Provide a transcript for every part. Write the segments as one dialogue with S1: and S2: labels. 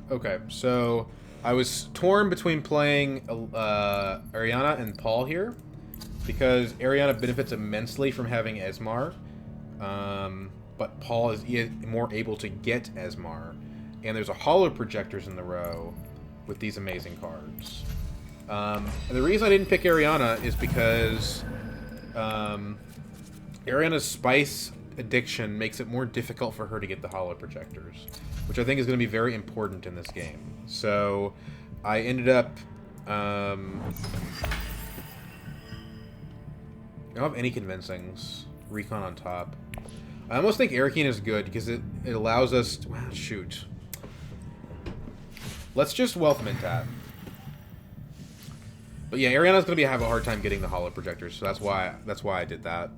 S1: Okay, so I was torn between playing Ariana and Paul here, because Ariana benefits immensely from having Esmar, but Paul is more able to get Esmar, and there's a holo projectors in the row with these amazing cards. And the reason I didn't pick Ariana is because Ariana's spice addiction makes it more difficult for her to get the holo projectors, which I think is going to be very important in this game. So I ended up... I don't have any convincings. Recon on top. I almost think Air Keen is good because it allows us to... Well, shoot. Let's just Wealth Mentat. But yeah, Ariana's going to have a hard time getting the holo projectors, so that's why I did that.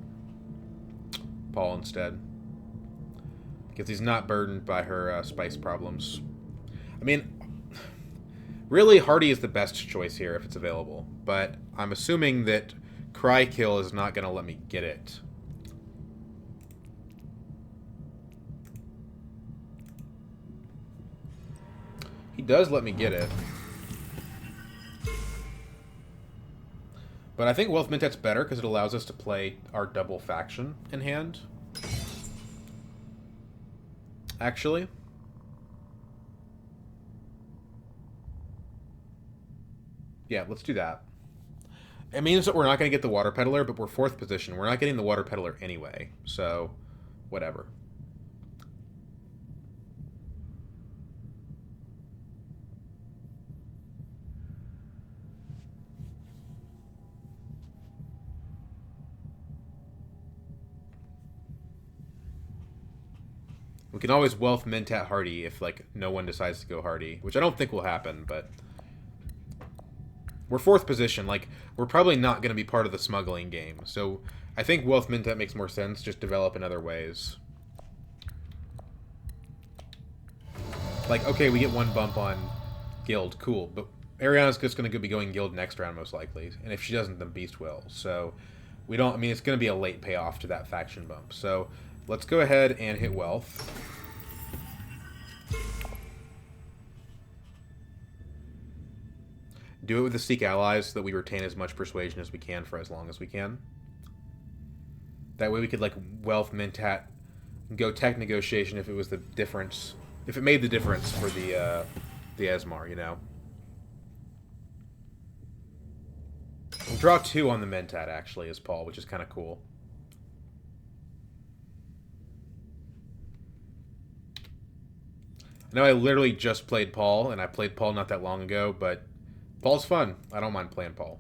S1: Paul instead. Because he's not burdened by her spice problems. I mean, really, Hardy is the best choice here if it's available. But I'm assuming that Cry Kill is not going to let me get it. He does let me get it. But I think Wealth Mintet's better because it allows us to play our double faction in hand. Actually. Yeah, let's do that. It means that we're not going to get the Water Peddler, but we're 4th position. We're not getting the Water Peddler anyway, so whatever. We can always Wealth Mentat Hardy if, like, no one decides to go Hardy, which I don't think will happen, but... We're 4th position, like, we're probably not going to be part of the smuggling game, so I think Wealth Mentat makes more sense, just develop in other ways. Like, okay, we get 1 bump on Guild, cool, but Ariana's just going to be going Guild next round, most likely, and if she doesn't, then Beast will, so we don't, I mean, it's going to be a late payoff to that faction bump, so let's go ahead and hit Wealth. Do it with the Seek Allies so that we retain as much persuasion as we can for as long as we can. That way we could, like, Wealth Mentat, go Tech Negotiation if it was the difference, if it made the difference for the Esmar, you know. We'll draw 2 on the Mentat, actually, as Paul, which is kind of cool. I know I literally just played Paul, and I played Paul not that long ago, but Paul's fun. I don't mind playing Paul.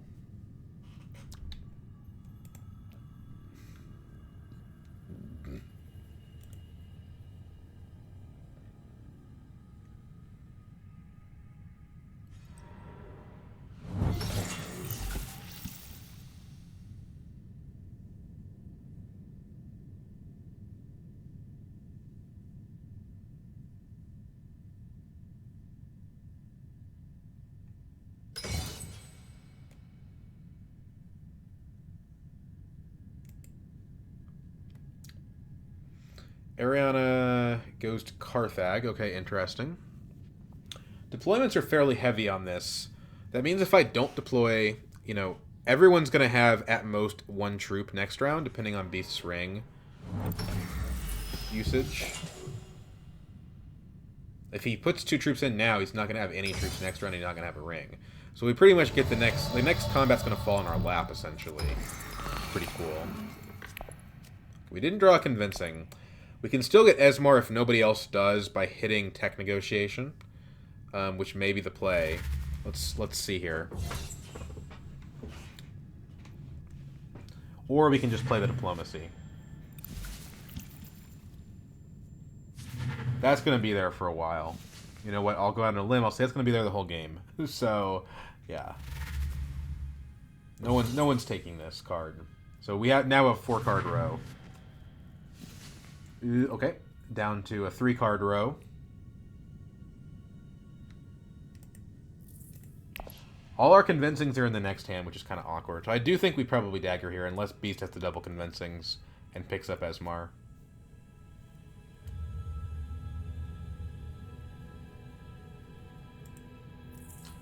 S1: Ariana goes to Carthag. Okay, interesting. Deployments are fairly heavy on this. That means if I don't deploy, you know, everyone's going to have at most 1 troop next round, depending on Beast's Ring usage. If he puts 2 troops in now, he's not going to have any troops next round, and he's not going to have a ring. So we pretty much get the next combat's going to fall in our lap, essentially. Pretty cool. We didn't draw convincing. We can still get Esmar if nobody else does by hitting Tech Negotiation, which may be the play. Let's see here. Or we can just play the Diplomacy. That's going to be there for a while. You know what? I'll go out on a limb. I'll say it's going to be there the whole game. So, yeah. No one's taking this card. So we now have a 4-card row. Okay, down to a 3-card row. All our convincings are in the next hand, which is kind of awkward. So I do think we probably dagger here, unless Beast has the double convincings and picks up Esmar.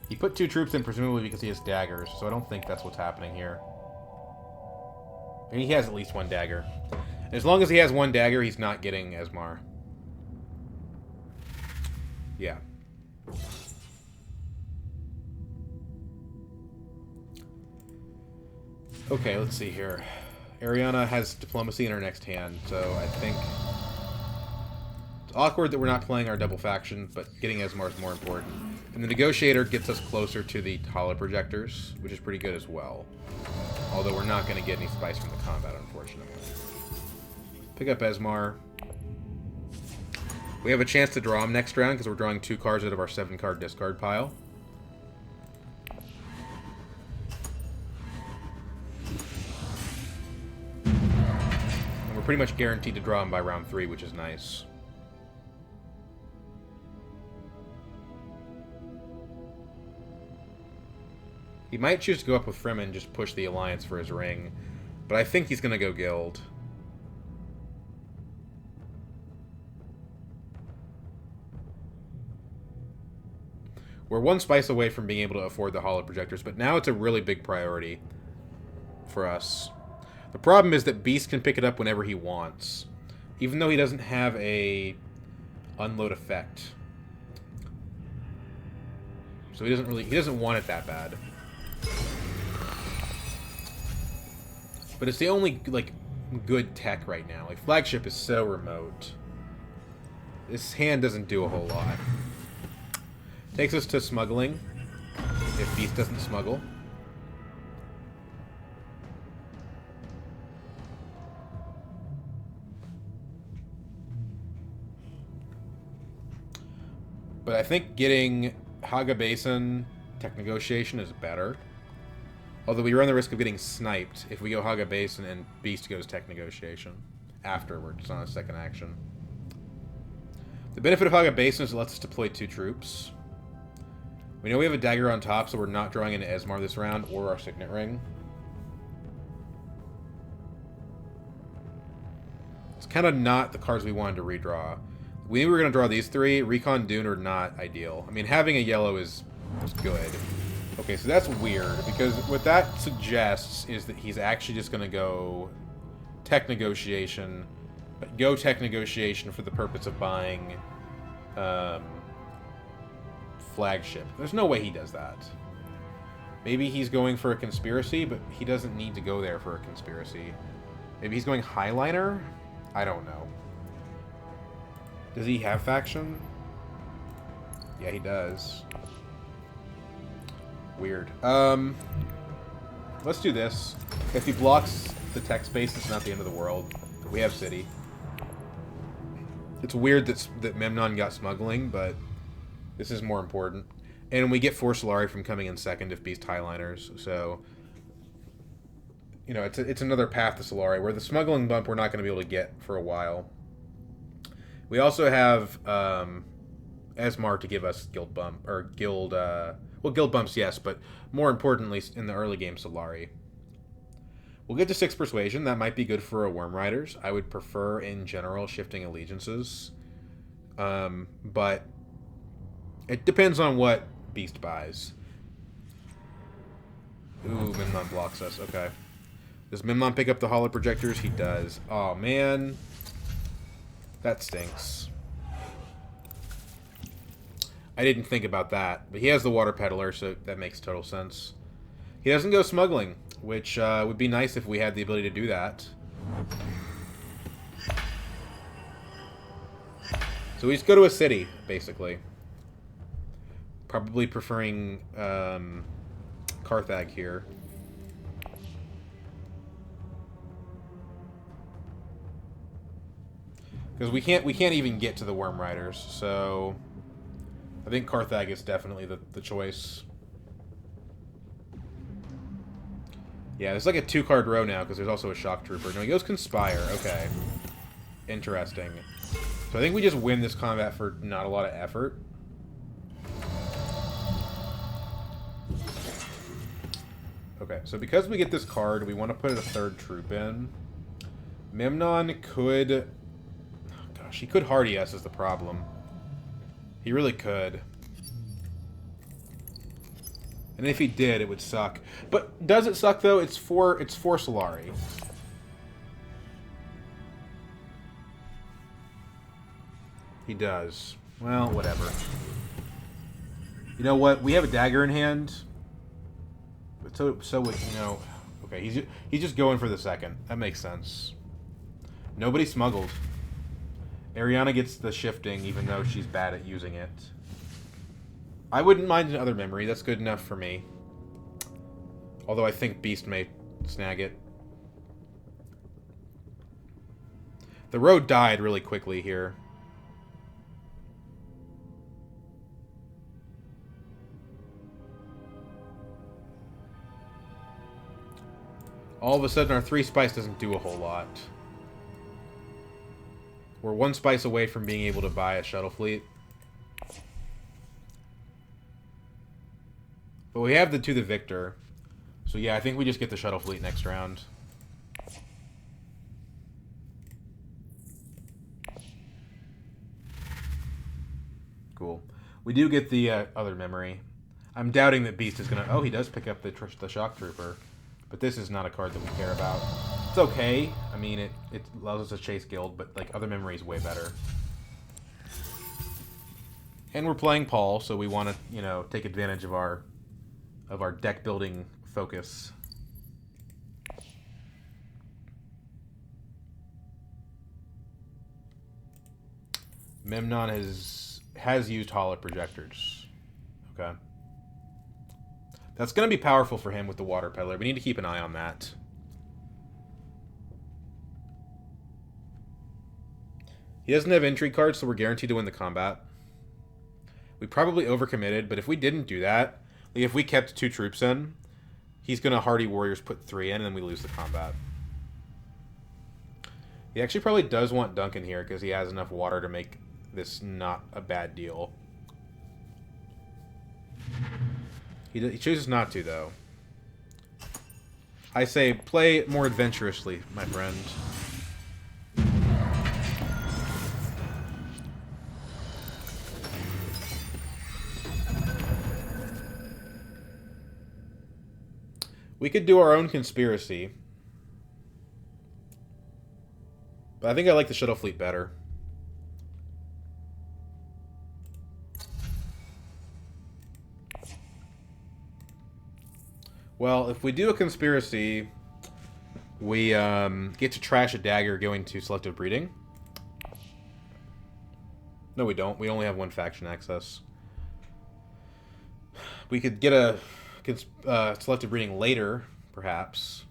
S1: He put 2 troops in, presumably because he has daggers, so I don't think that's what's happening here. And he has at least 1 dagger. And as long as he has 1 dagger, he's not getting Esmar. Yeah. Okay, let's see here. Ariana has diplomacy in her next hand, so I think it's awkward that we're not playing our double faction, but getting Esmar is more important. And the negotiator gets us closer to the holo projectors, which is pretty good as well. Although we're not going to get any spice from the combat, unfortunately. Pick up Esmar. We have a chance to draw him next round because we're drawing 2 cards out of our 7-card discard pile. And we're pretty much guaranteed to draw him by round 3, which is nice. He might choose to go up with Fremen and just push the Alliance for his ring, but I think he's going to go Guild. We're 1 spice away from being able to afford the holo projectors, but now it's a really big priority for us. The problem is that Beast can pick it up whenever he wants, even though he doesn't have a unload effect. So he doesn't want it that bad. But it's the only, like, good tech right now. Like, Flagship is so remote. This hand doesn't do a whole lot. Takes us to smuggling, if Beast doesn't smuggle. But I think getting Haga Basin tech negotiation is better. Although we run the risk of getting sniped if we go Haga Basin and Beast goes tech negotiation afterwards on a second action. The benefit of Haga Basin is it lets us deploy 2 troops. We know we have a dagger on top, so we're not drawing into Esmar this round or our Signet Ring. It's kind of not the cards we wanted to redraw. We knew we were going to draw these 3. Recon Dune are not ideal. I mean, having a yellow is good. Okay, so that's weird, because what that suggests is that he's actually just going to go tech negotiation, but go tech negotiation for the purpose of buying Flagship. There's no way he does that. Maybe he's going for a conspiracy, but he doesn't need to go there for a conspiracy. Maybe he's going Highliner? I don't know. Does he have faction? Yeah, he does. Weird. Let's do this. If he blocks the tech space, it's not the end of the world. We have city. It's weird that Memnon got smuggling, but this is more important. And we get 4 Solari from coming in second if Beast Highliners, so... You know, it's another path to Solari, where the smuggling bump we're not going to be able to get for a while. We also have Esmar to give us guild bump, or guild... well, guild bumps, yes, but more importantly, in the early game, Solari. We'll get to 6 Persuasion. That might be good for a Worm Riders. I would prefer, in general, shifting allegiances. But it depends on what Beast buys. Ooh, Memnon blocks us. Okay. Does Memnon pick up the holo projectors? He does. Oh, man. That stinks. I didn't think about that. But he has the Water Peddler, so that makes total sense. He doesn't go smuggling, which would be nice if we had the ability to do that. So we just go to a city, basically. Probably preferring Carthag here. Because we can't even get to the Worm Riders, so I think Carthag is definitely the choice. Yeah, there's like a 2-card row now because there's also a Shock Trooper. No, he goes Conspire. Okay. Interesting. So I think we just win this combat for not a lot of effort. Okay, so because we get this card, we want to put a 3rd troop in. Memnon could... Oh gosh, he could hardy us is the problem. He really could. And if he did, it would suck. But does it suck though? It's four Solari. He does. Well, whatever. You know what? We have a dagger in hand. But so you know. Okay, he's just going for the second. That makes sense. Nobody smuggled. Ariana gets the shifting, even though she's bad at using it. I wouldn't mind another memory. That's good enough for me. Although I think Beast may snag it. The road died really quickly here. All of a sudden, our 3 spice doesn't do a whole lot. We're 1 spice away from being able to buy a shuttle fleet. But we have the victor. So yeah, I think we just get the shuttle fleet next round. Cool. We do get the other memory. I'm doubting that Beast is going to... Oh, he does pick up the Shock Trooper. But this is not a card that we care about. It's okay. I mean, it allows us to chase guild, but like other memory is way better. And we're playing Paul, so we want to, you know, take advantage of our deck building focus. Memnon has used hollow projectors. Okay. That's going to be powerful for him with the Water Peddler. We need to keep an eye on that. He doesn't have entry cards, so we're guaranteed to win the combat. We probably overcommitted, but if we didn't do that, like if we kept 2 troops in, he's going to Hardy Warriors put 3 in, and then we lose the combat. He actually probably does want Duncan here, because he has enough water to make this not a bad deal. He chooses not to, though. I say, play more adventurously, my friend. We could do our own conspiracy. But I think I like the shuttle fleet better. Well, if we do a conspiracy, we get to trash a dagger going to selective breeding. No, we don't. We only have 1 faction access. We could get a selective breeding later, perhaps.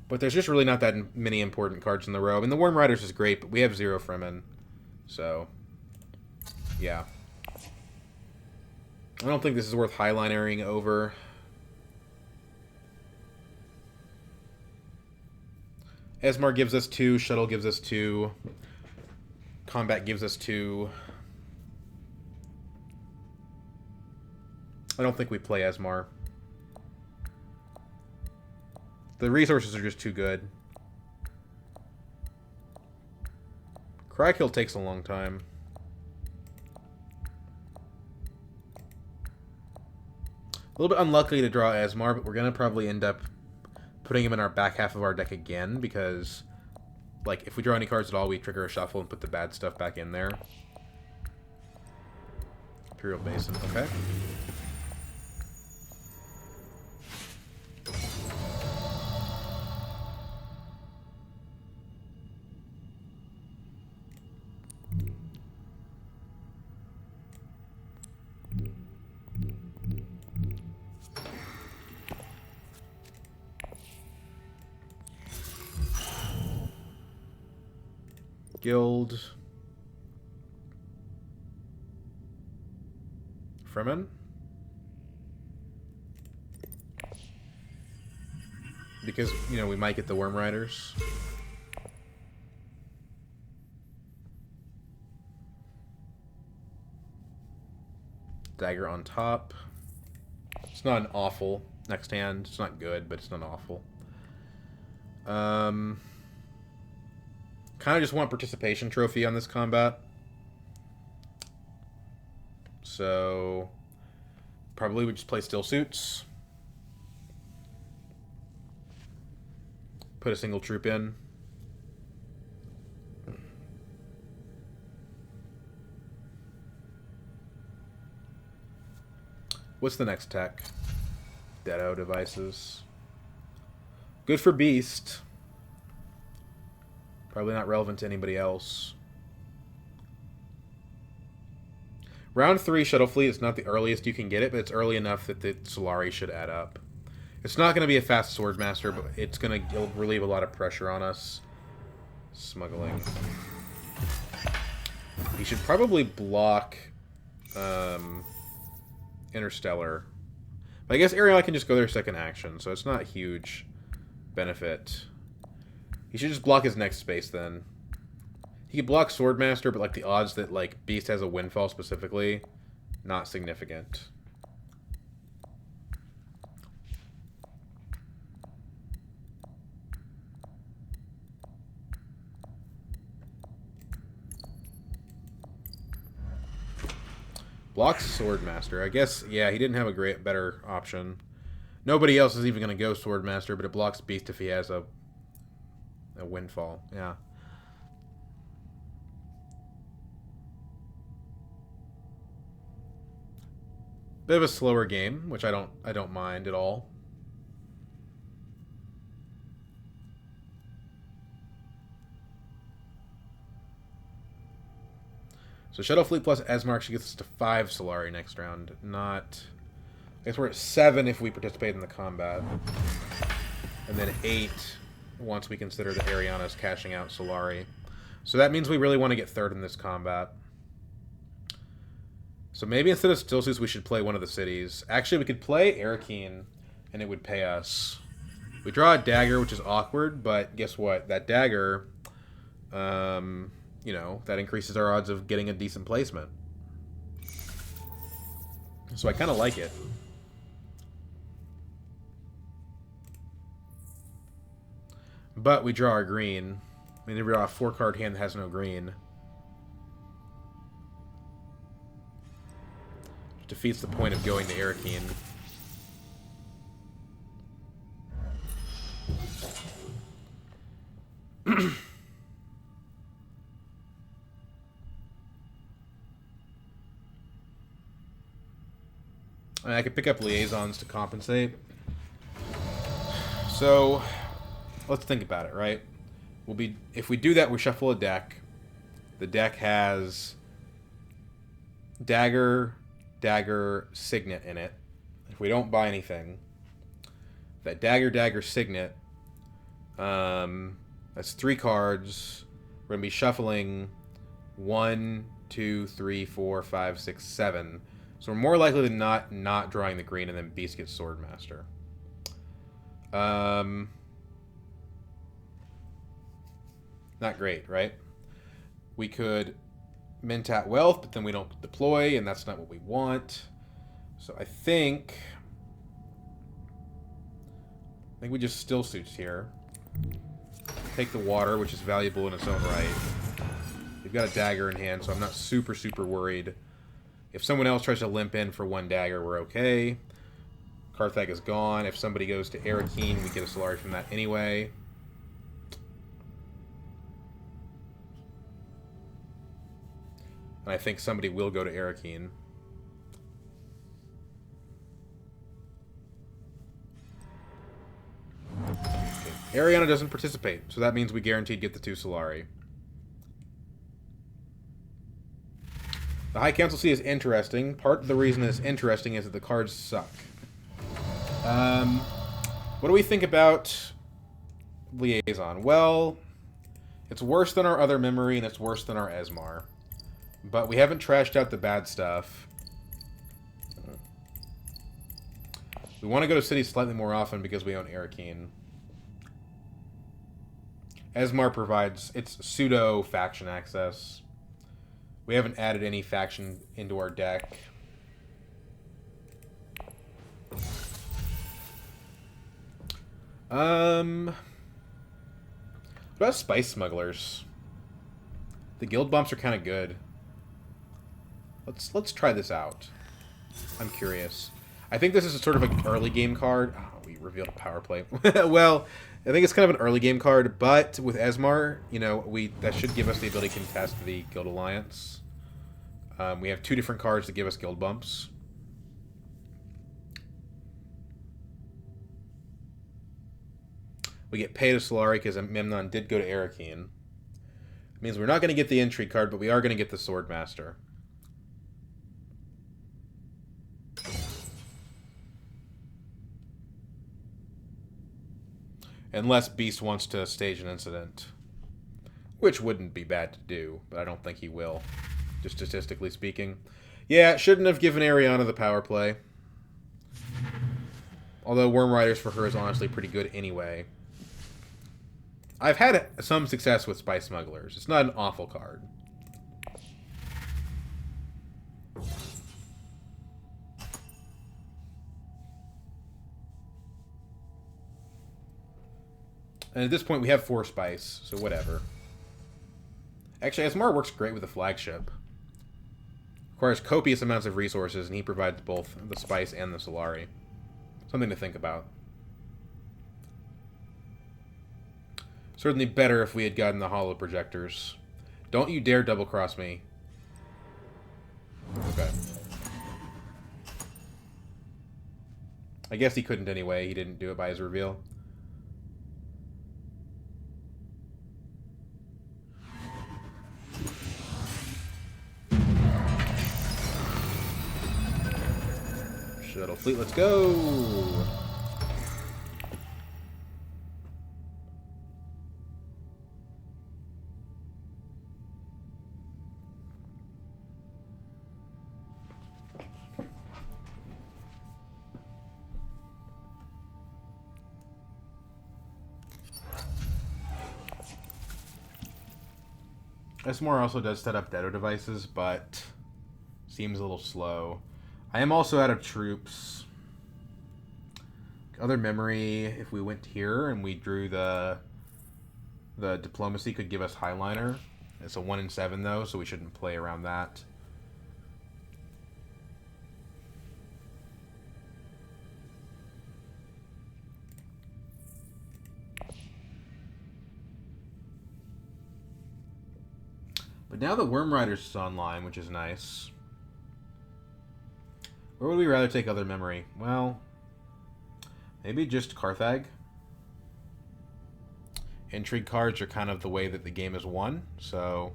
S1: But there's just really not that many important cards in the row. I mean, the Worm Riders is great, but we have 0 Fremen. So, yeah. I don't think this is worth highlinering over. Esmar gives us 2. Shuttle gives us 2. Combat gives us 2. I don't think we play Esmar. The resources are just too good. Crykill takes a long time. A little bit unlucky to draw Esmar, but we're going to probably end up putting him in our back half of our deck again, because, like, if we draw any cards at all, we trigger a shuffle and put the bad stuff back in there. Imperial Basin, okay. Guild. Fremen? Because, you know, we might get the Worm Riders. Dagger on top. It's not an awful next hand. It's not good, but it's not awful. Kind of just want participation trophy on this combat. So probably we just play still suits. Put a single troop in. What's the next tech? Deado devices. Good for Beast. Probably not relevant to anybody else. Round 3 Shuttle Fleet is not the earliest you can get it, but it's early enough that the Solari should add up. It's not going to be a fast Swordmaster, but it'll relieve a lot of pressure on us. Smuggling. He should probably block Interstellar. But I guess Ariana can just go there second action, so it's not a huge benefit. He should just block his next space then. He could block Swordmaster, but like the odds that like Beast has a windfall specifically, not significant. Blocks Swordmaster. I guess, yeah, he didn't have a better option. Nobody else is even going to go Swordmaster, but it blocks Beast if he has a windfall. Yeah. Bit of a slower game, which I don't mind at all. So Shuttle Fleet plus Esmar actually gets us to 5 Solari next round. Not... I guess we're at 7 if we participate in the combat. And then 8 once we consider that Ariana's cashing out Solari. So that means we really want to get 3rd in this combat. So maybe instead of Still Suits, we should play one of the cities. Actually, we could play Arakeen, and it would pay us. We draw a dagger, which is awkward, but guess what? That dagger... you know, that increases our odds of getting a decent placement. So I kind of like it. But we draw our green. I mean, we draw a 4-card hand that has no green. Which defeats the point of going to Arakeen. I could pick up liaisons to compensate. So, let's think about it, right? If we do that, we shuffle a deck. The deck has dagger, signet in it. If we don't buy anything, that dagger, signet, that's 3 cards. We're gonna be shuffling 1, 2, 3, 4, 5, 6, 7. So we're more likely than not drawing the green, and then Beast gets Swordmaster. Not great, right? We could mint at wealth, but then we don't deploy, and that's not what we want. So I think we just Still Suits here. Take the water, which is valuable in its own right. We've got a dagger in hand, so I'm not super worried. If someone else tries to limp in for 1 dagger, we're okay. Carthag is gone. If somebody goes to Arakeen, we get a Solari from that anyway. And I think somebody will go to Arakeen. Okay. Ariana doesn't participate, so that means we guaranteed get the 2 Solari. The High Council Seat is interesting. Part of the reason it's interesting is that the cards suck. What do we think about Liaison? Well, it's worse than our other memory, and it's worse than our Esmar. But we haven't trashed out the bad stuff. We want to go to cities slightly more often because we own Arakeen. Esmar provides its pseudo-faction access. We haven't added any faction into our deck. What about Spice Smugglers? The guild bumps are kind of good. Let's try this out. I'm curious. I think this is a sort of an early game card. Oh, we revealed a power play. Well, I think it's kind of an early game card, but with Esmar, you know, that should give us the ability to contest the Guild Alliance. We have 2 different cards that give us guild bumps. We get paid to Solari because Memnon did go to Arakeen. It means we're not going to get the Intrigue card, but we are going to get the Swordmaster. Unless Beast wants to stage an incident. Which wouldn't be bad to do, but I don't think he will. Just statistically speaking. Yeah, shouldn't have given Ariana the power play. Although Worm Riders for her is honestly pretty good anyway. I've had some success with Spice Smugglers. It's not an awful card. And at this point, we have 4 Spice, so whatever. Actually, Esmar works great with the flagship. Requires copious amounts of resources, and he provides both the Spice and the Solari. Something to think about. Certainly better if we had gotten the holo projectors. Don't you dare double-cross me. Okay. I guess he couldn't anyway. He didn't do it by his reveal. Shuttle fleet, let's go! Esmore also does set up Dedo devices, but seems a little slow. I am also out of troops. Other memory, if we went here and we drew the diplomacy, could give us Highliner. It's a 1 in 7 though, so we shouldn't play around that. But now the Worm Rider's is online, which is nice. Where would we rather take other memory? Well, maybe just Carthag. Intrigue cards are kind of the way that the game is won, so...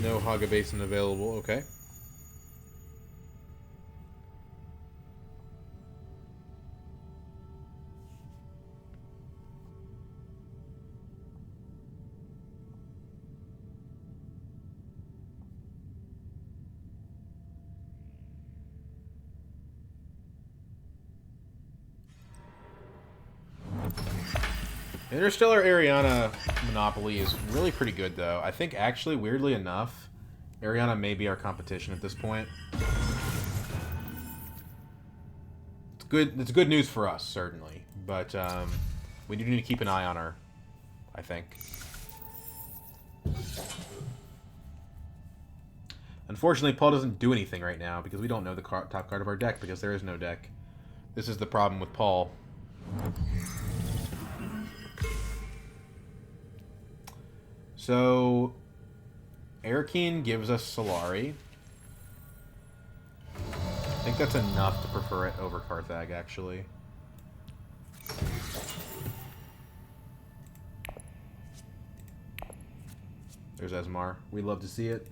S1: No Haga Basin available, okay. Interstellar Ariana Monopoly is really pretty good, though. I think, actually, weirdly enough, Ariana may be our competition at this point. It's good. It's good news for us, certainly. But we do need to keep an eye on her, I think. Unfortunately, Paul doesn't do anything right now because we don't know the top card of our deck because there is no deck. This is the problem with Paul. So, Arakeen gives us Solari. I think that's enough to prefer it over Carthag, actually. There's Esmar. We love to see it.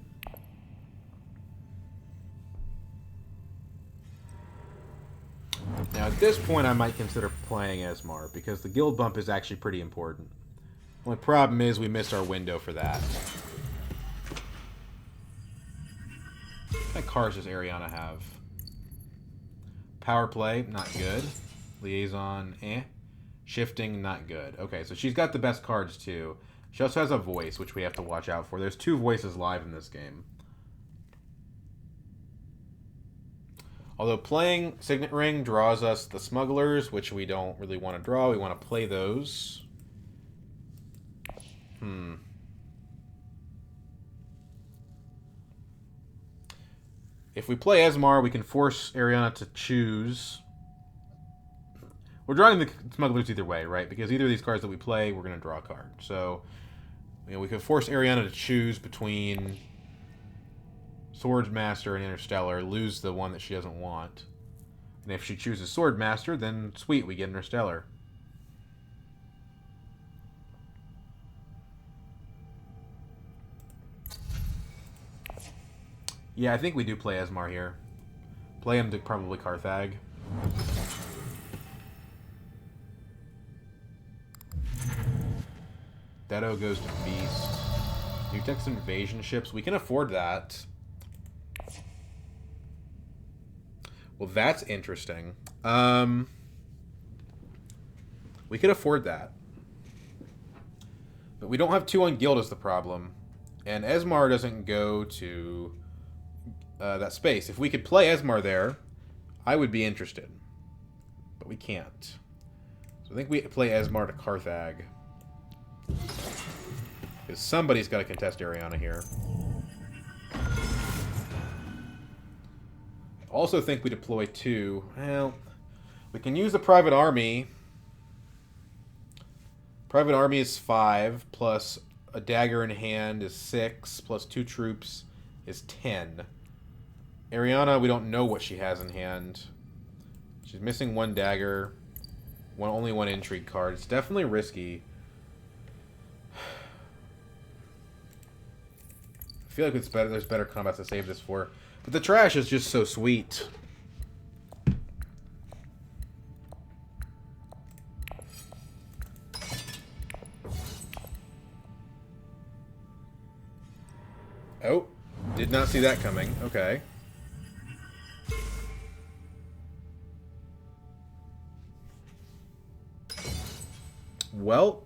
S1: Now, at this point, I might consider playing Esmar, because the guild bump is actually pretty important. Only problem is we missed our window for that. What kind of cards does Ariana have? Power play, not good. Liaison, eh. Shifting, not good. Okay, so she's got the best cards too. She also has a voice, which we have to watch out for. There's 2 voices live in this game. Although playing Signet Ring draws us the smugglers, which we don't really want to draw. We want to play those. If we play Esmar, we can force Ariana to choose. We're drawing the smugglers either way, right? Because either of these cards that we play, we're going to draw a card. So, we could force Ariana to choose between Swordsmaster and Interstellar, lose the one that she doesn't want. And if she chooses Swordmaster, then sweet, we get Interstellar. Yeah, I think we do play Esmar here. Play him to probably Carthag. Dedo goes to Beast. Mutex invasion ships. We can afford that. Well, that's interesting. We could afford that. But we don't have 2 on Guild is the problem. And Esmar doesn't go to that space. If we could play Esmar there, I would be interested. But we can't. So I think we play Esmar to Carthag. Because somebody's got to contest Ariana here. Also think we deploy 2. Well, we can use the private army. Private army is 5, plus a dagger in hand is 6, plus 2 troops is 10. Ariana, we don't know what she has in hand. She's missing 1 dagger, only 1 intrigue card. It's definitely risky. I feel like it's better. There's better combats to save this for. But the trash is just so sweet. Oh, did not see that coming. Okay. Well,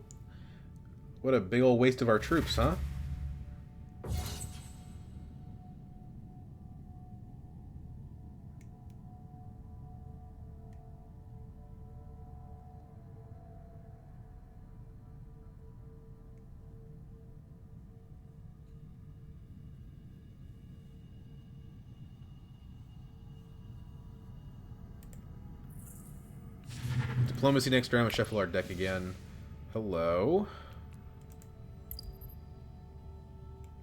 S1: what a big old waste of our troops, huh? Diplomacy next round. We shuffle our deck again. Hello.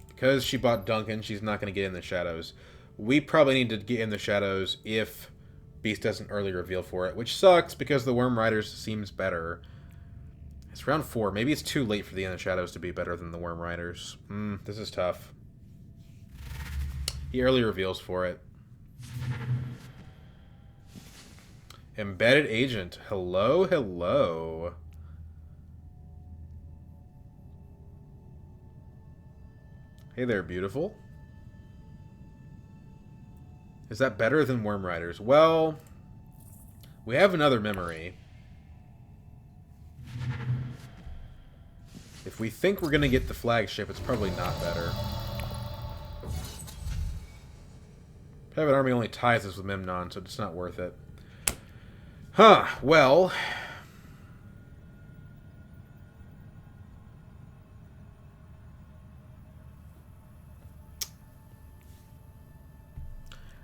S1: Because she bought Duncan, she's not going to get in the shadows. We probably need to get in the shadows if Beast doesn't early reveal for it, which sucks because the Worm Riders seems better. It's round 4. Maybe it's too late for the in the shadows to be better than the Worm Riders. This is tough. He early reveals for it. Embedded Agent. Hello, hello. Hey there, beautiful. Is that better than Worm Riders? Well, we have another memory. If we think we're going to get the flagship, it's probably not better. Private Army only ties us with MEMNON, so it's not worth it. Huh, well...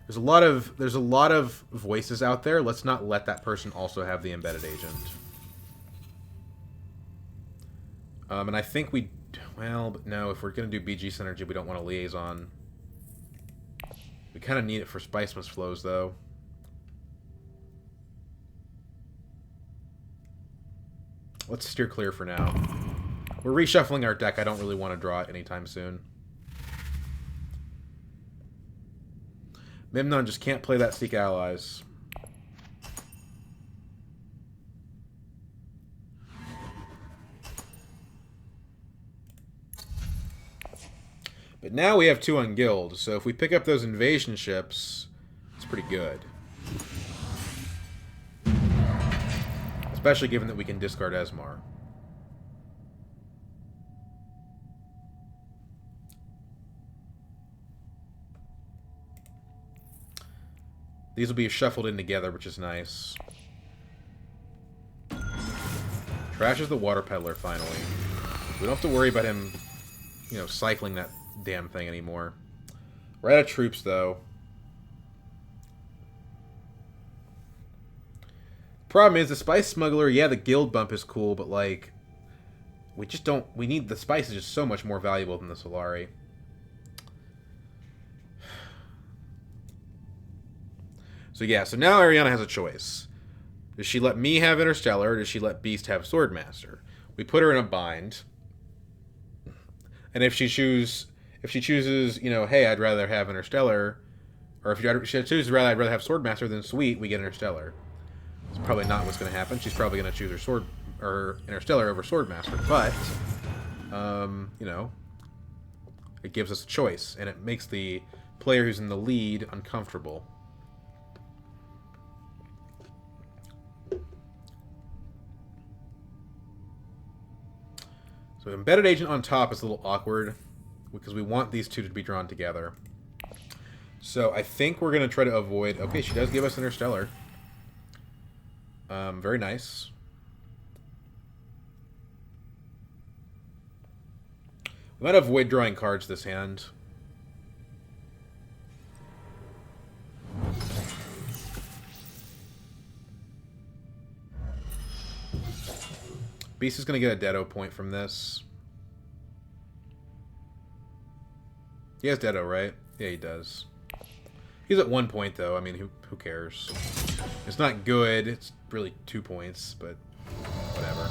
S1: There's a lot of voices out there. Let's not let that person also have the embedded agent. And I think we... Well, but no, if we're going to do BG Synergy, we don't want a liaison. We kind of need it for Spicemas flows, though. Let's steer clear for now. We're reshuffling our deck. I don't really want to draw it anytime soon. MEMNON just can't play that Seek Allies. But But now we have 2 on guild, so if we pick up those invasion ships, it's pretty good. Especially given that we can discard Esmar. These will be shuffled in together, which is nice. Trashes the water peddler, finally. We don't have to worry about him, you know, cycling that damn thing anymore. We're out of troops, though. Problem is, the spice smuggler, yeah, the guild bump is cool, but, like, we just don't... We need... The spice is just so much more valuable than the Solari. So yeah, so now Ariana has a choice. Does she let me have Interstellar, or does she let Beast have Swordmaster? We put her in a bind. And if she chooses, you know, hey, I'd rather have Interstellar, or if she chooses I'd rather have Swordmaster, then sweet, we get Interstellar. It's probably not what's going to happen. She's probably going to choose her Interstellar over Swordmaster, but you know, it gives us a choice, and it makes the player who's in the lead uncomfortable. So Embedded Agent on top is a little awkward because we want these two to be drawn together. So I think we're going to try to avoid... Okay, she does give us Interstellar. Very nice. We might avoid drawing cards this hand. Beast is going to get a Deado point from this. He has Deado, right? Yeah, he does. He's at 1 point, though. I mean, who cares? It's not good. It's really 2 points, but whatever.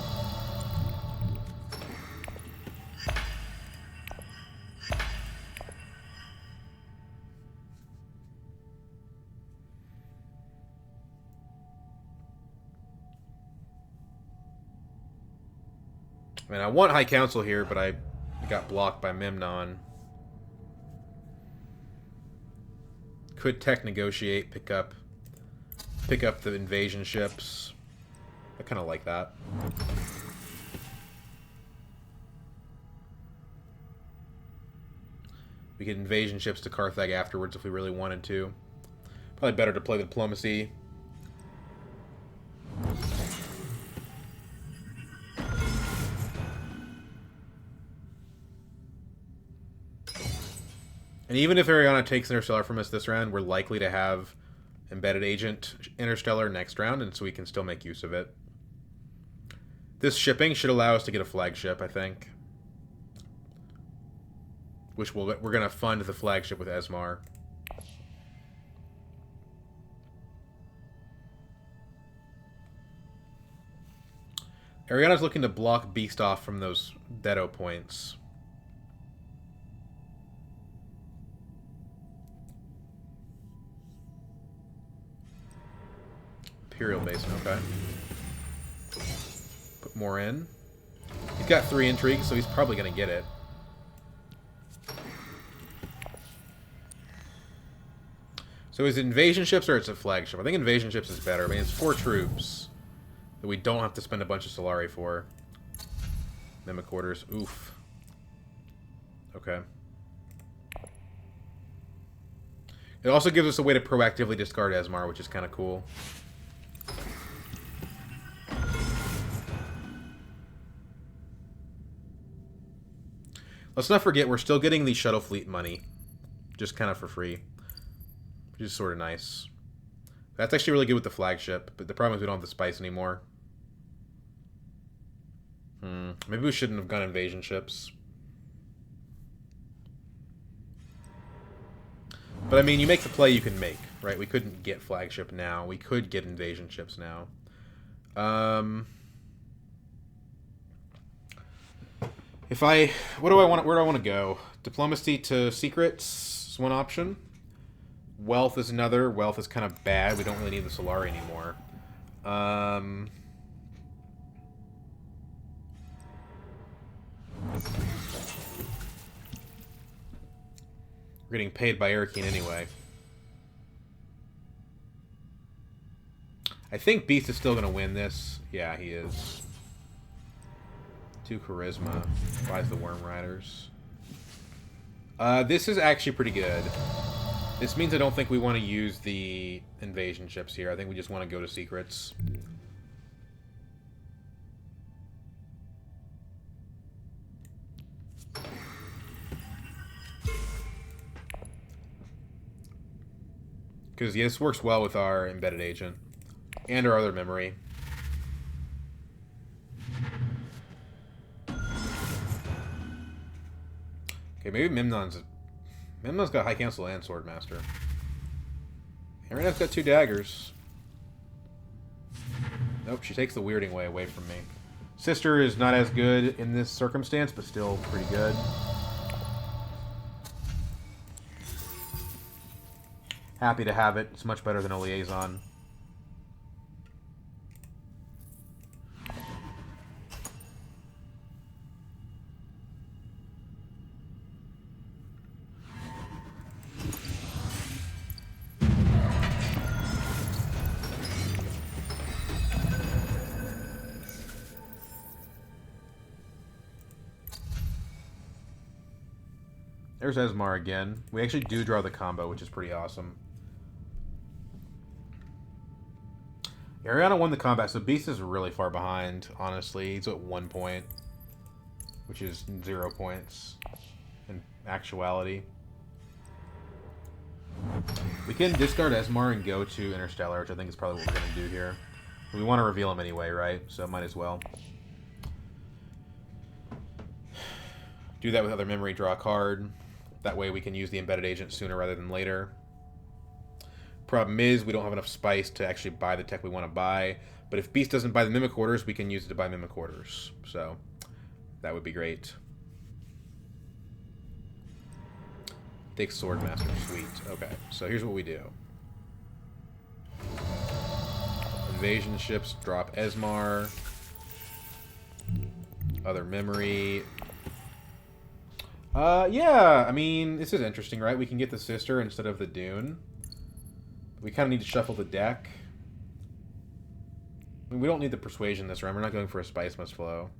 S1: I mean, I want High Council here, but I got blocked by MEMNON. Could tech negotiate, pick up the invasion ships. I kind of like that. We get invasion ships to Carthage afterwards if we really wanted to. Probably better to play the diplomacy. And even if Ariana takes Interstellar from us this round, we're likely to have Embedded Agent Interstellar next round, and so we can still make use of it. This shipping should allow us to get a flagship, I think. Which we're going to fund the flagship with Esmar. Ariana's looking to block Beast off from those Deado points. Imperial Basin, okay. Put more in. He's got 3 intrigues, so he's probably going to get it. So is it invasion ships or it's a flagship? I think invasion ships is better. I mean, it's 4 troops that we don't have to spend a bunch of Solari for. Mimic quarters. Oof. Okay. It also gives us a way to proactively discard Esmar, which is kind of cool. Let's not forget, we're still getting the shuttle fleet money. Just kind of for free. Which is sort of nice. That's actually really good with the flagship, but the problem is we don't have the spice anymore. Maybe we shouldn't have gone invasion ships. But I mean, you make the play you can make, right? We couldn't get flagship now. We could get invasion ships now. What do I want? Where do I want to go? Diplomacy to secrets is one option. Wealth is another. Wealth is kind of bad. We don't really need the Solari anymore. We're getting paid by Arakeen anyway. I think Beast is still going to win this. Yeah, he is. 2 charisma. Buys the Worm Riders. This is actually pretty good. This means I don't think we want to use the invasion ships here. I think we just want to go to secrets. Because yeah, this works well with our embedded agent. And our other memory. Okay, maybe Memnon's got High Council and Swordmaster. Ariana's got 2 daggers. Nope, she takes the weirding way away from me. Sister is not as good in this circumstance, but still pretty good. Happy to have it. It's much better than a liaison. There's Esmar again. We actually do draw the combo, which is pretty awesome. Ariana won the combat, so Beast is really far behind, honestly. He's at 1 point, which is 0 points in actuality. We can discard Esmar and go to Interstellar, which I think is probably what we're going to do here. We want to reveal him anyway, right? So might as well. Do that with other memory, draw a card. That way we can use the embedded agent sooner rather than later. Problem is, we don't have enough spice to actually buy the tech we want to buy. But if Beast doesn't buy the Mimic Orders, we can use it to buy Mimic Orders. So, that would be great. Take Swordmaster, sweet. Okay, so here's what we do. Invasion ships, drop Esmar. Other memory. Yeah, I mean, this is interesting, right? We can get the Sister instead of the Dune. We kind of need to shuffle the deck. I mean, we don't need the Persuasion this round. We're not going for a Spice Must Flow.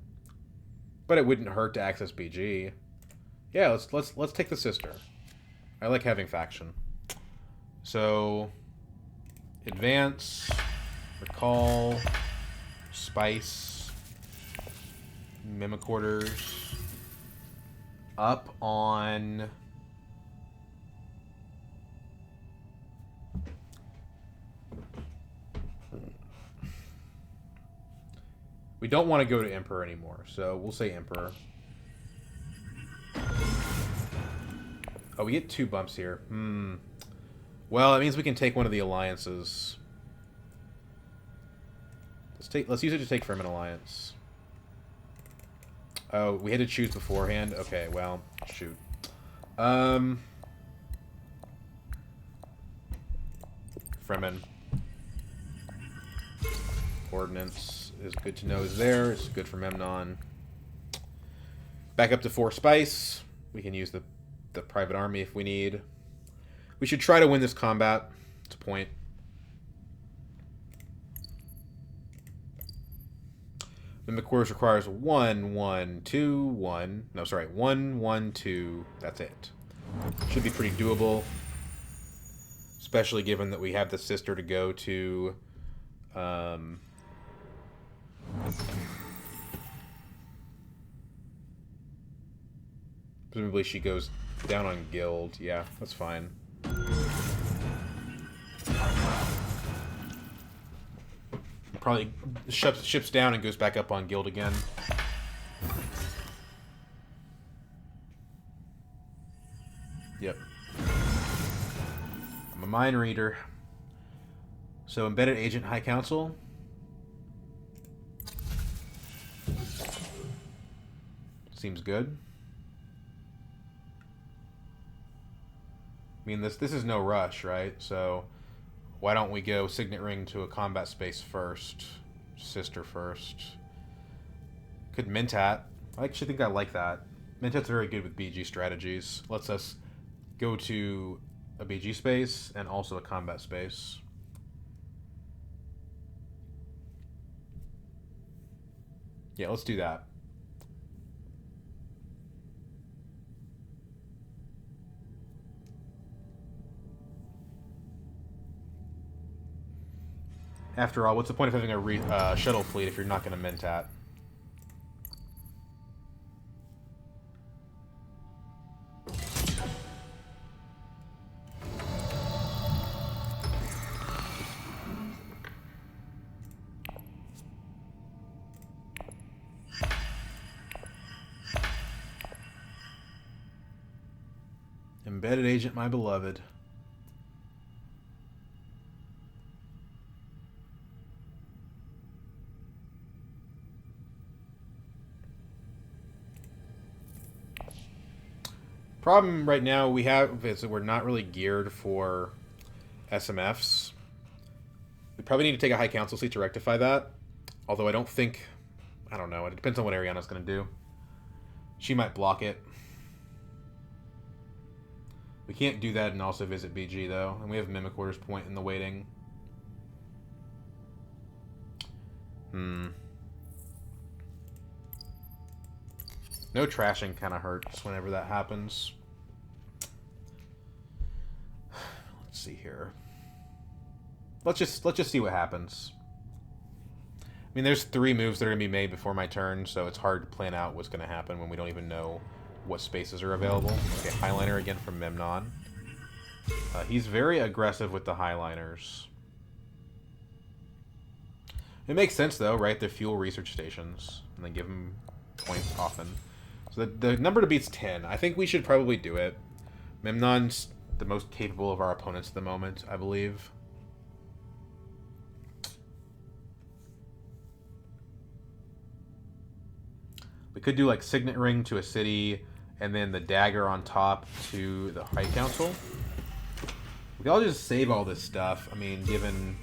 S1: But it wouldn't hurt to access BG. Yeah, let's take the Sister. I like having faction. So, advance, recall, spice, Mimic Orders, up on... We don't want to go to Emperor anymore, so we'll say Emperor. Oh, we get 2 bumps here. Well, it means we can take one of the alliances. Let's use it to take from an alliance. Oh, we had to choose beforehand? Okay, well, shoot. Fremen. Ordnance is good to know is there. It's good for Memnon. Back up to 4 spice. We can use the private army if we need. We should try to win this combat. It's a point. Mimic Quarters requires 1, 1, 2, 1. No, sorry, 1, 1, 2. That's it. Should be pretty doable. Especially given that we have the Sister to go to. Presumably she goes down on Guild. Yeah, that's fine. Probably ships down and goes back up on Guild again. Yep. I'm a mind reader. So, Embedded Agent High Council. Seems good. I mean, this is no rush, right? So, why don't we go Signet Ring to a combat space first? Sister first. Could Mentat. I actually think I like that. Mentat's very good with BG strategies. Lets us go to a BG space and also a combat space. Yeah, let's do that. After all, what's the point of having a shuttle fleet if you're not going to Mentat? Embedded agent, my beloved. Problem right now we have is that we're not really geared for SMFs. We probably need to take a High Council seat to rectify that. Although I don't think... I don't know. It depends on what Ariana's going to do. She might block it. We can't do that and also visit BG, though. And we have Mimic Orders Point in the waiting. No trashing kind of hurts whenever that happens. Let's see here. Let's just see what happens. I mean, there's 3 moves that are going to be made before my turn, so it's hard to plan out what's going to happen when we don't even know what spaces are available. Okay, Highliner again from MEMNON. He's very aggressive with the Highliners. It makes sense, though, right? They're fuel research stations, and they give them points often. So the number to beat's 10. I think we should probably do it. MEMNON's the most capable of our opponents at the moment, I believe. We could do like Signet Ring to a city, and then the dagger on top to the High Council. We could all just save all this stuff. I mean, given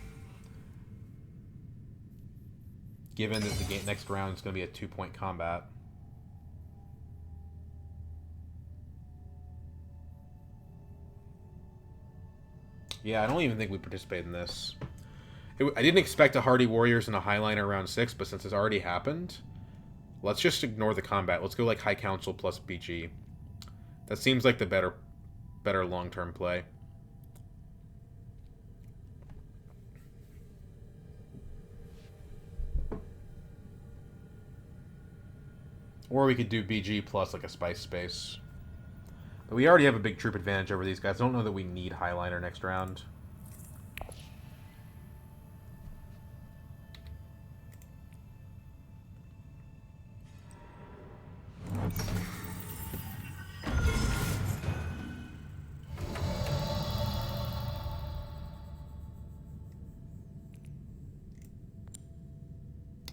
S1: that the next round is going to be a 2-point combat. Yeah, I don't even think we participate in this. I didn't expect a Hardy Warriors and a Highliner round 6, but since it's already happened, let's just ignore the combat. Let's go like High Council plus BG. That seems like the better long-term play. Or we could do BG plus like a Spice Space. But we already have a big troop advantage over these guys. I don't know that we need Highliner next round.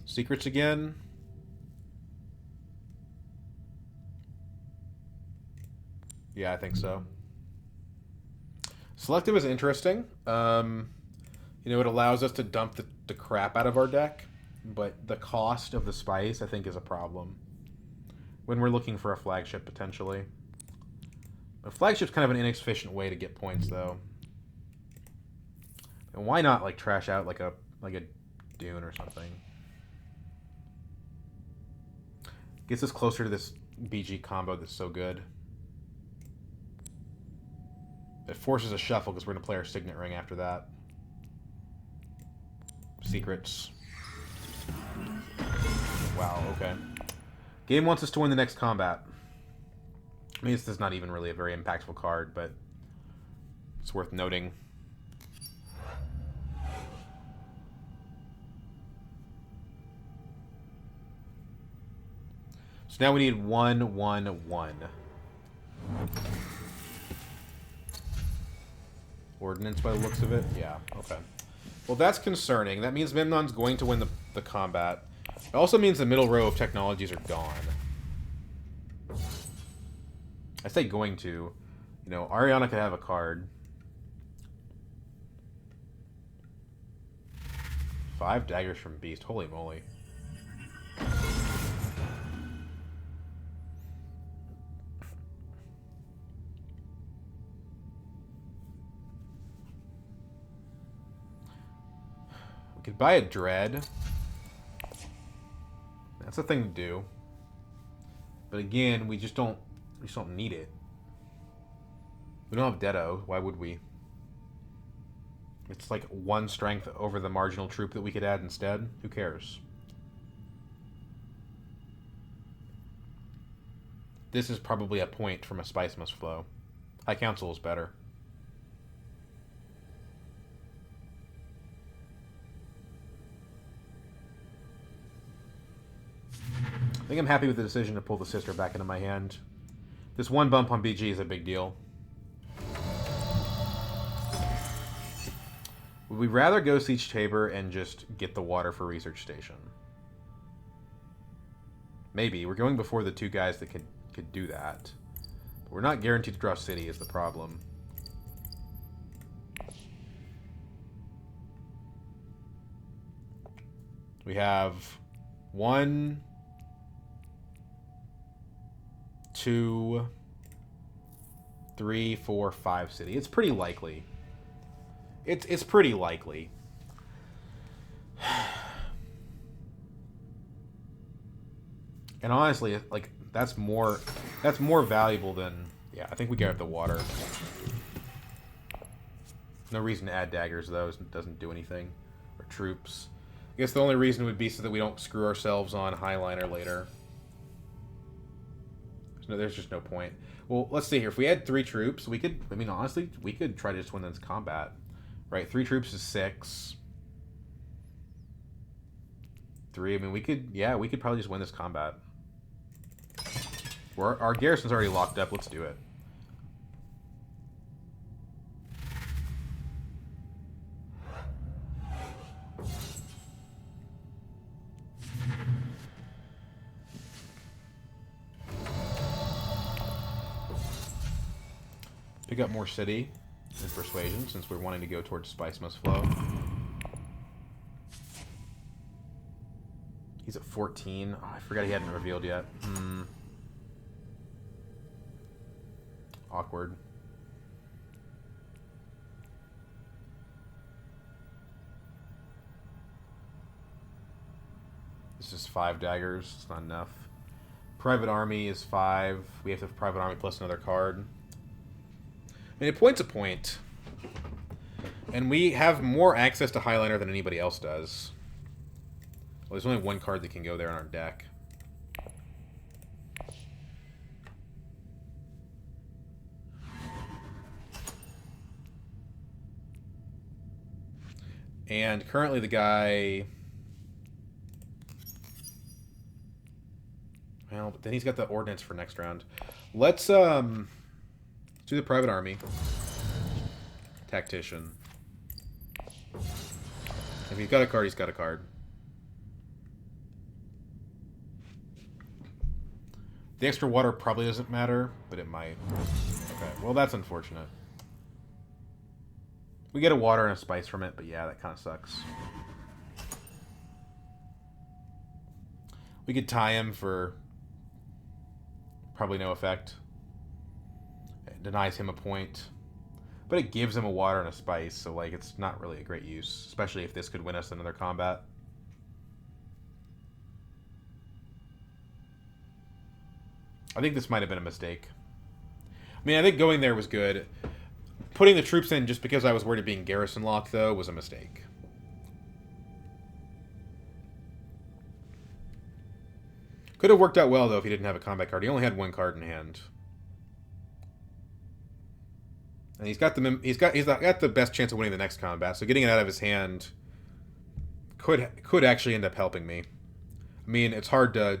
S1: Secrets again. Yeah, I think so. Selective is interesting. You know, it allows us to dump the crap out of our deck, but the cost of the spice, I think, is a problem. When we're looking for a flagship, potentially. A flagship's kind of an inefficient way to get points, though. And why not, like, trash out like a Dune or something? Gets us closer to this BG combo that's so good. It forces a shuffle because we're going to play our Signet Ring after that. Secrets. Wow, okay. Game wants us to win the next combat. I mean, this is not even really a very impactful card, but it's worth noting. So now we need 1-1-1. Ordnance by the looks of it? Yeah, okay. Well, that's concerning. That means MEMNON's going to win the combat. It also means the middle row of technologies are gone. I say going to. You know, Ariana could have a card. 5 daggers from Beast. Holy moly. Could buy a dread. That's a thing to do. But again, we just don't need it. We don't have Deado. Why would we? It's like 1 strength over the marginal troop that we could add instead. Who cares? This is probably a point from a Spice Must Flow. High Council is better. I think I'm happy with the decision to pull the Sister back into my hand. This 1 bump on BG is a big deal. Would we rather go Siege Tabor and just get the water for Research Station? Maybe. We're going before the 2 guys that could do that. But we're not guaranteed to draw City is the problem. We have 1, 2, 3, 4, 5 City. It's pretty likely. It's pretty likely. And honestly, like that's more valuable than yeah. I think we get the water. No reason to add daggers though. It doesn't do anything. Or troops. I guess the only reason would be so that we don't screw ourselves on Highliner later. No, there's just no point. Well, let's see here. If we had 3 troops, we could. I mean, honestly, we could try to just win this combat. Right, 3 troops is 6. 3. I mean, we could. Yeah, we could probably just win this combat. Our garrison's already locked up. Let's do it. Pick up more city and persuasion since we're wanting to go towards Spice Must Flow. He's at 14. Oh, I forgot he hadn't revealed yet. Awkward. This is 5 daggers. It's not enough. Private Army is 5. We have to have Private Army plus another card. I mean, a point's a point. And we have more access to Highliner than anybody else does. Well, there's only 1 card that can go there on our deck. And currently the guy... Well, but then he's got the ordnance for next round. Let's do the Private Army. Tactician. If he's got a card, he's got a card. The extra water probably doesn't matter, but it might. Okay, well that's unfortunate. We get a water and a spice from it, but yeah, that kind of sucks. We could tie him for probably no effect. It denies him a point. But it gives him a water and a spice, so like it's not really a great use, especially if this could win us another combat. I think this might have been a mistake. I mean, I think going there was good. Putting the troops in just because I was worried of being garrison locked, though, was a mistake. Could have worked out well, though, if he didn't have a combat card. He only had 1 card in hand. And he's got the best chance of winning the next combat, so getting it out of his hand could actually end up helping me. I mean, it's hard to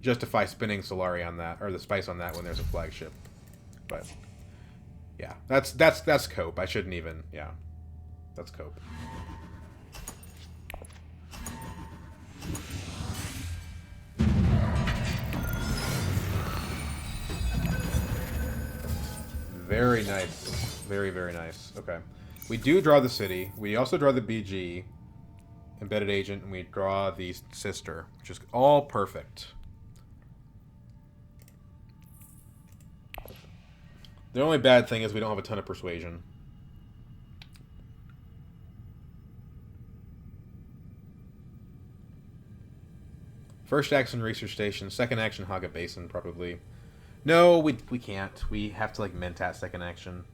S1: justify spinning Solari on that, or the spice on that when there's a flagship. But yeah, that's cope. I shouldn't even, yeah. That's cope. Very nice. Very, very nice. Okay. We do draw the city. We also draw the BG, embedded agent, and we draw the sister, which is all perfect. The only bad thing is we don't have a ton of persuasion. First action, Research Station. Second action, Haga Basin, probably. No, we can't. We have to, like, Mentat second action.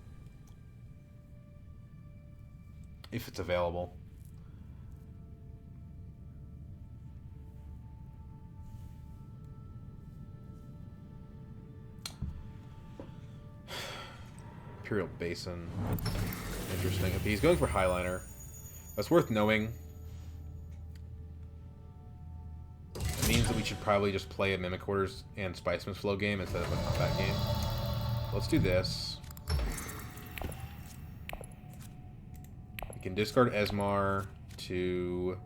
S1: If it's available. Imperial Basin. Interesting. Okay, he's going for Highliner. That's worth knowing. It means that we should probably just play a Mimic Quarters and Spiceman's Flow game instead of a combat game. Let's do this. We can discard Esmar to...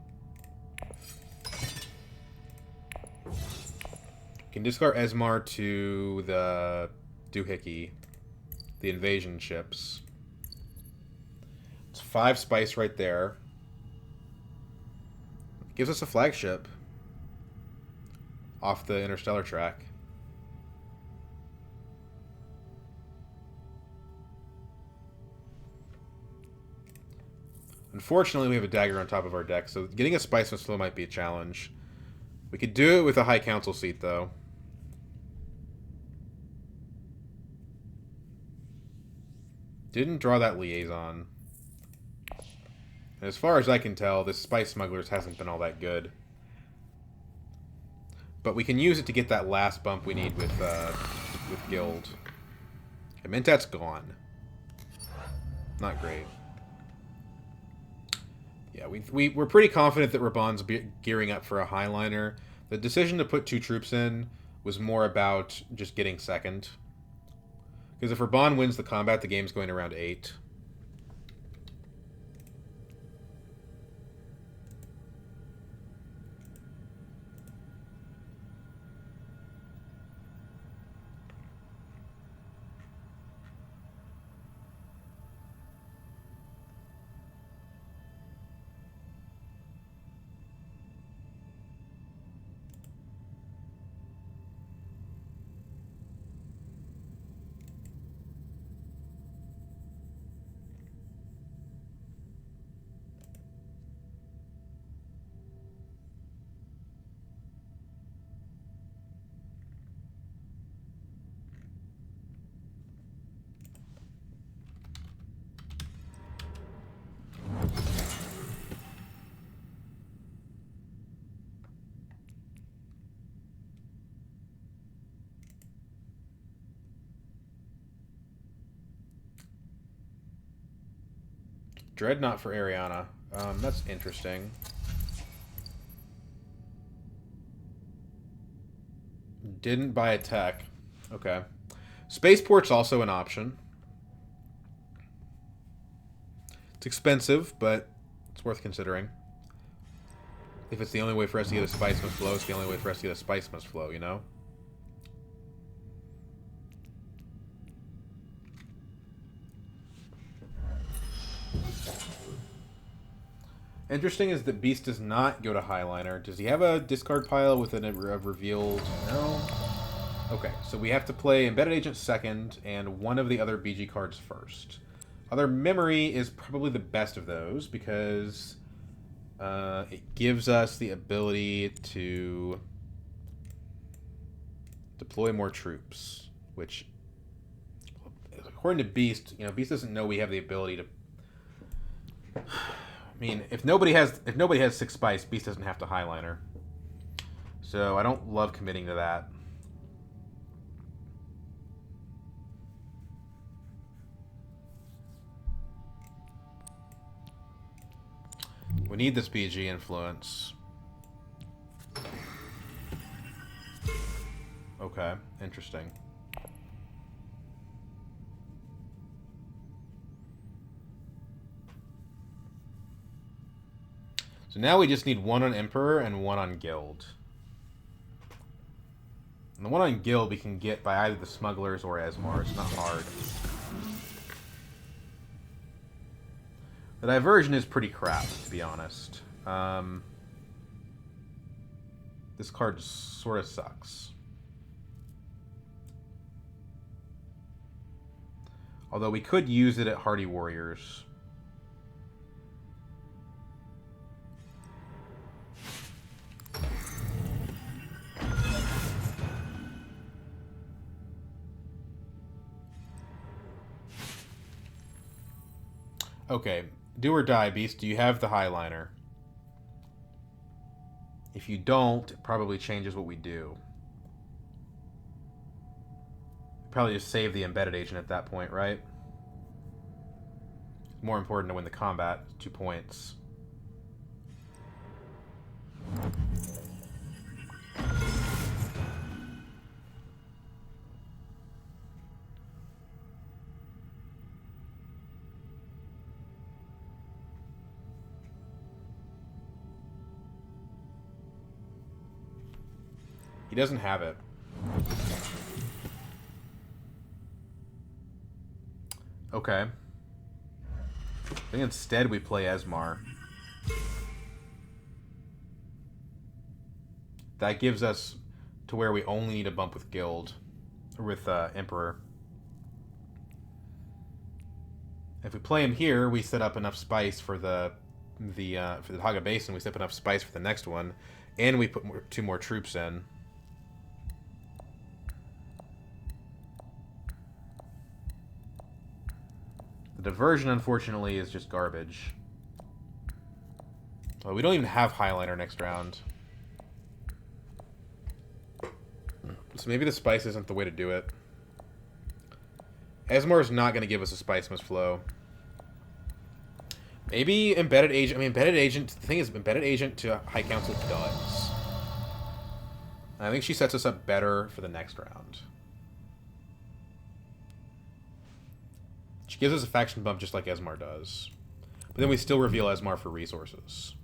S1: We can discard Esmar to the Doohickey, the invasion ships. It's 5 spice right there. Gives us a flagship off the interstellar track. Unfortunately, we have a dagger on top of our deck, so getting a Spiceman Slow might be a challenge. We could do it with a High Council seat, though. Didn't draw that liaison. And as far as I can tell, this Spice Smugglers hasn't been all that good. But we can use it to get that last bump we need with Guild. Okay, Mentat's gone. Not great. Yeah, we're pretty confident that Raban's gearing up for a Highliner. The decision to put 2 troops in was more about just getting second. Because if Raban wins the combat, the game's going to round 8. Dreadnought for Ariana. That's interesting. Didn't buy a tech. Okay. Spaceport's also an option. It's expensive, but it's worth considering. If it's the only way for us to get a Spiceman's Flow, it's the only way for us to get a Spiceman's Flow, you know? Interesting is that Beast does not go to Highliner. Does he have a discard pile with a revealed... No? Okay, so we have to play Embedded Agent second and one of the other BG cards first. Other Memory is probably the best of those because it gives us the ability to deploy more troops, which, according to Beast, you know, Beast doesn't know we have the ability to... I mean, if nobody has 6 spice, Beast doesn't have to Highliner. So I don't love committing to that. We need this BG influence. Okay, interesting. So now we just need 1 on Emperor and 1 on Guild. And the 1 on Guild we can get by either the Smugglers or Esmar. It's not hard. The Diversion is pretty crap, to be honest. This card sort of sucks. Although we could use it at Hardy Warriors. Okay, do or die, Beast. Do you have the Highliner? If you don't, it probably changes what we do. Probably just save the embedded agent at that point, right? More important to win the combat. 2 points. He doesn't have it. Okay. I think instead we play Esmar. That gives us to where we only need a bump with Guild. Or with Emperor. If we play him here, we set up enough spice for the Haga Basin. We set up enough spice for the next one. And we put 2 more troops in. The diversion, unfortunately, is just garbage. Well, we don't even have Highliner next round. So maybe the spice isn't the way to do it. Esmar is not going to give us a spice must flow. Maybe Embedded Agent... I mean, Embedded Agent... The thing is, Embedded Agent to High Council does. I think she sets us up better for the next round. She gives us a faction bump just like Esmar does. But then we still reveal Esmar for resources.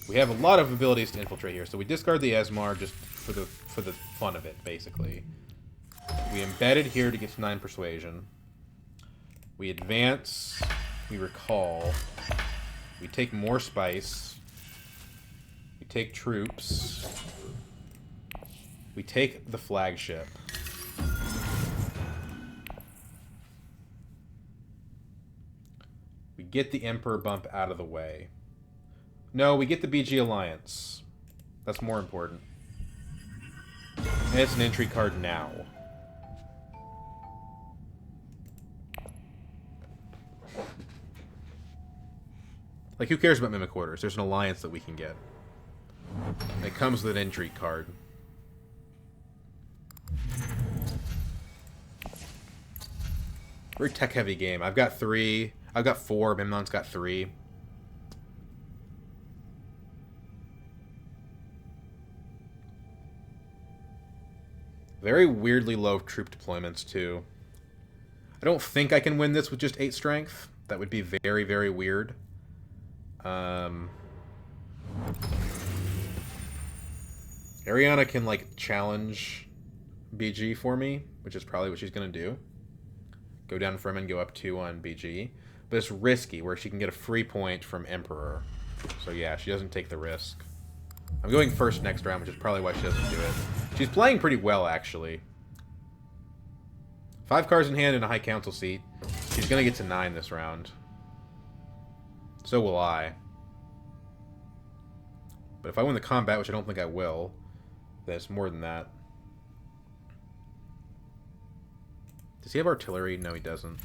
S1: We have a lot of abilities to infiltrate here, so we discard the Esmar just for the fun of it, basically. We embedded here to get to 9 persuasion. We advance. We recall. We take more spice. We take troops. We take the flagship. We get the Emperor bump out of the way. No, we get the BG Alliance. That's more important. And it's an entry card now. Like, who cares about Mimic Orders? There's an alliance that we can get. It comes with an entry card. Very tech-heavy game. I've got 3. I've got 4. Memnon's got 3. Very weirdly low troop deployments, too. I don't think I can win this with just 8 strength. That would be very, very weird. Ariana can, like, challenge BG for me, which is probably what she's going to do. Go down from and go up 2 on BG. But it's risky, where she can get a free point from Emperor. So yeah, she doesn't take the risk. I'm going first next round, which is probably why she doesn't do it. She's playing pretty well, actually. 5 cards in hand and a High Council seat. She's going to get to 9 this round. So will I. But if I win the combat, which I don't think I will, then it's more than that. Does he have artillery? No, he doesn't.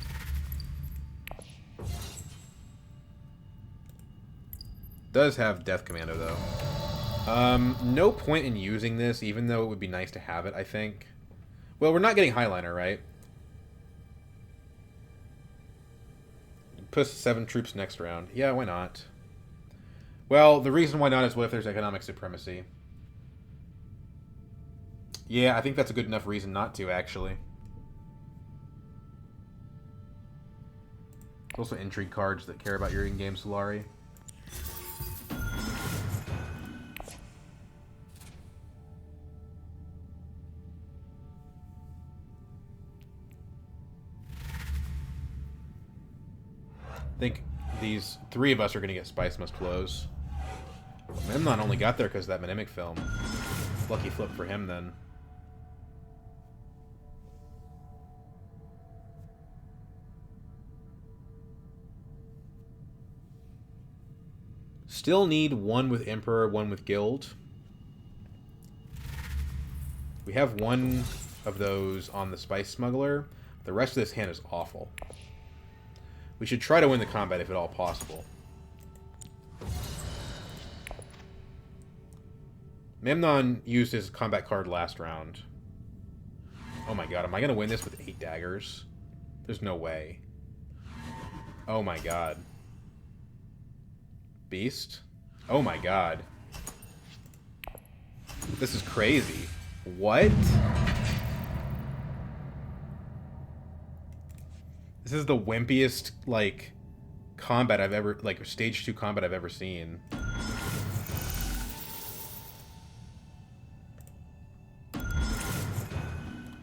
S1: Does have Death Commando, though. No point in using this, even though it would be nice to have it, I think. Well, we're not getting Highliner, right? Put 7 troops next round. Yeah, why not? Well, the reason why not is what if there's economic supremacy? Yeah, I think that's a good enough reason not to, actually. Also intrigue cards that care about your in-game Solari. I think these 3 of us are going to get Spice Must Flows. Memnon only got there because of that Mnemonic film. Lucky flip for him, then. Still need 1 with Emperor, 1 with Guild. We have one of those on the Spice Smuggler. The rest of this hand is awful. We should try to win the combat if at all possible. Memnon used his combat card last round. Oh my god, am I going to win this with 8 daggers? There's no way. Oh my god. Beast? Oh my god. This is crazy. What? This is the wimpiest, like, combat I've ever... Like, stage 2 combat I've ever seen.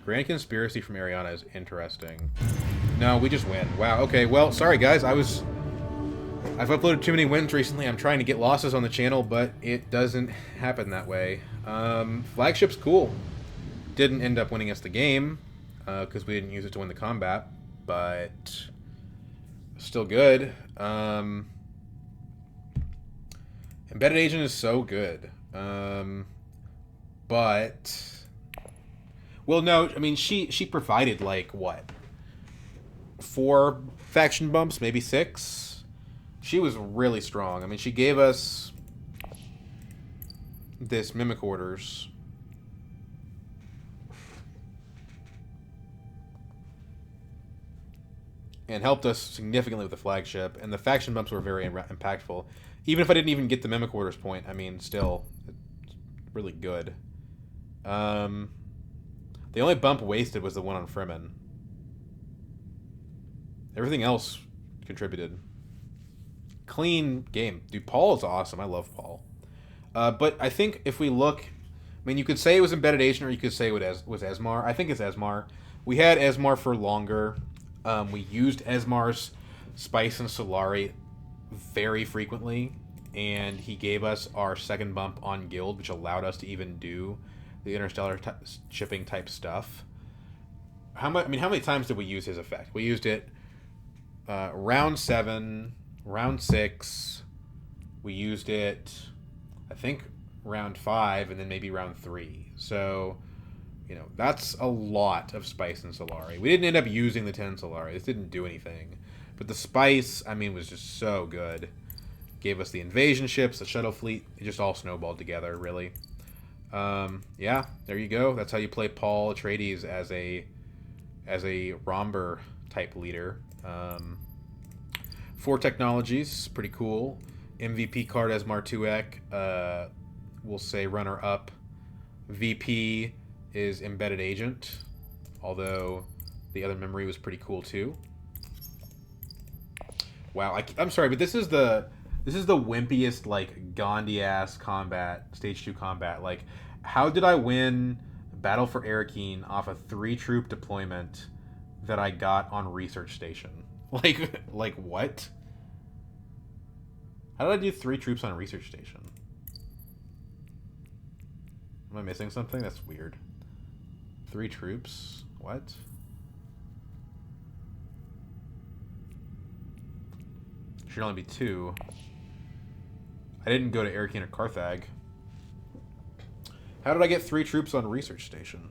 S1: Grand Conspiracy from Ariana is interesting. No, we just win. Wow, okay, well, sorry guys, I've uploaded too many wins recently. I'm trying to get losses on the channel, but it doesn't happen that way. Flagship's cool. Didn't end up winning us the game, because we didn't use it to win the combat, but still good. Embedded Agent is so good. But... Well, no, I mean, she provided, like, what? 4 faction bumps, maybe 6? She was really strong. I mean, she gave us this Mimic Orders. And helped us significantly with the flagship. And the faction bumps were very impactful. Even if I didn't even get the Mimic Orders point, I mean, still, it's really good. The only bump wasted was the one on Fremen. Everything else contributed. Clean game. Dude, Paul is awesome. I love Paul. But I think if we look... I mean, you could say it was Embedded Agent, or you could say it was Esmar. I think it's Esmar. We had Esmar for longer. We used Esmar's Spice and Solari very frequently. And he gave us our second bump on Guild, which allowed us to even do the interstellar shipping type stuff. I mean, how many times did we use his effect? We used it round 7, round 6. We used it, I think, round 5, and then maybe round 3. So, you know, that's a lot of Spice and Solari. We didn't end up using the 10 Solari. This didn't do anything. But the Spice, I mean, was just so good. Gave us the invasion ships, the shuttle fleet. It just all snowballed together, really. Yeah, there you go. That's how you play Paul Atreides as a Romber type leader. 4 technologies, pretty cool. MVP card as Martuek. We'll say runner up. VP is Embedded Agent, although the other memory was pretty cool too. Wow, I'm sorry, but this is the wimpiest, like, Gandhi-ass combat, Stage 2 combat. Like, how did I win Battle for Arakeen off a 3-troop deployment that I got on Research Station? Like what? How did I do 3 troops on Research Station? Am I missing something? That's weird. 3 troops? What? Should only be 2. I didn't go to Arakeen or Carthag. How did I get 3 troops on Research Station?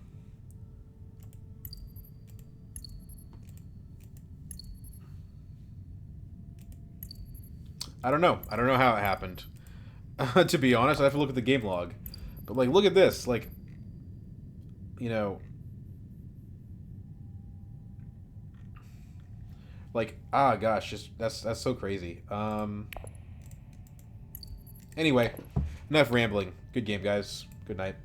S1: I don't know. I don't know how it happened. To be honest, I have to look at the game log. But, like, look at this. Like, you know... Like, gosh, just that's so crazy. Anyway, enough rambling. Good game, guys. Good night.